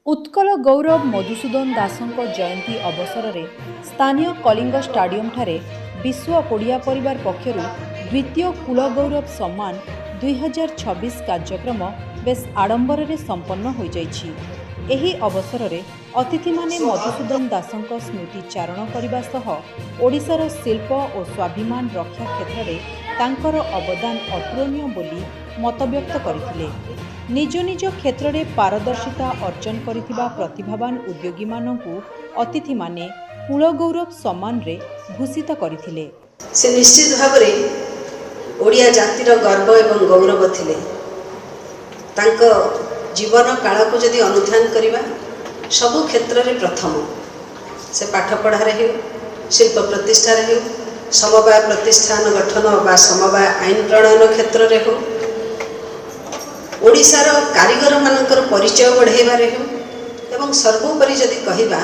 उत्कल गौरव मधुसूदन दासଙ୍କ जयंती अवसर में स्थानीय कलिंग स्टाडियम ठारे विश्व ओडिया परिवार पक्षरु द्वितीय कुलगौरव सम्मान 2026 कार्यक्रम बेस आडंबर रे संपन्न हो जाइछि। एही अवसर में अतिथि माने मधुसूदन दासଙ୍କ स्मृति चारण करने सह ओडिशार शिल्प और स्वाभिमान रक्षा क्षेत्र में तांकर अवदान अतुलनीय बोली मतव्यक्त करथिले। निज निज क्षेत्र में पारदर्शिता अर्जन करिथिबा प्रतिभावान उद्योगी माननकु अतिथि माने कुलगौरव सम्मान रे भूषित करथिले। से निश्चित भाव रे ओडिया जातिर गर्व एवं गौरव थिले। तांको जीवन काल को जदि अनुध्यान करिबा सबु क्षेत्र रे प्रथम से पाठ पढ़ारे हो, शिल्प प्रतिष्ठा रे हो, समवाय प्रतिष्ठान गठन बा समवाय आईन प्रणयन क्षेत्र रे हो, ओडिशार कारीगर मानकर परिचय बढ़ाइबारे हो एवं सर्वोपरि जदि कहिबा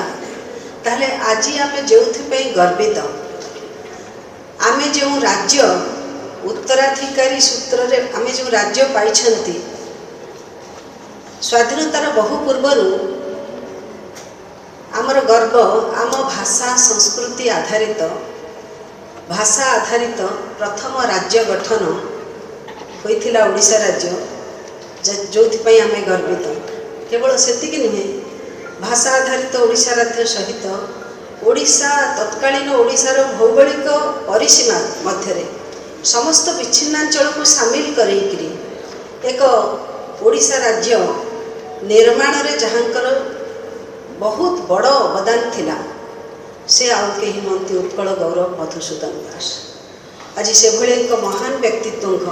ताले आज आमे जोउथिपई गर्वित आमे जो राज्य उत्तराधिकारी सूत्र रे आमे जो राज्य पाइछंती स्वाधीनतार बहु पूर्वरु आमर गर्व आम भाषा संस्कृति आधारित भाषा आधारित प्रथम राज्य गठन होइथिला ओडिशा राज्य जो आमे गर्वित। केवल सेतिक नुहे भाषा आधारित ओडिशा राज्य सहित ओडिशा तत्कालीन ओडिशार भौगोलिक परिसीमा मध्य समस्त विच्छिन्नांचल को सामिल करेकरी एक ओडिशा राज्य निर्माण रे जहाँकर बहुत बड़ अवदान थिला से आउ कहीं नुहति उत्कल गौरव मधुसूदन दास। आज से भले एक महान व्यक्तित्व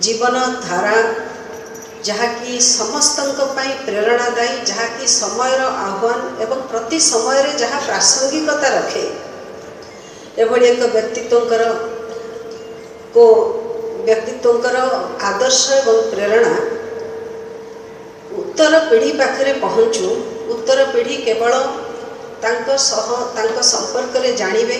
जीवन धारा जहाँकि समस्तंक पई प्रेरणादायी, जहाँकि समयर आह्वान एवं प्रति समय रे जहाँ प्रासंगिकता रखे एभली एक व्यक्तित्वकर आदर्श एवं प्रेरणा उत्तर पीढ़ी पाखरे पहुँचू। उत्तर पीढ़ी केवल तांको संपर्क रे जानिबे।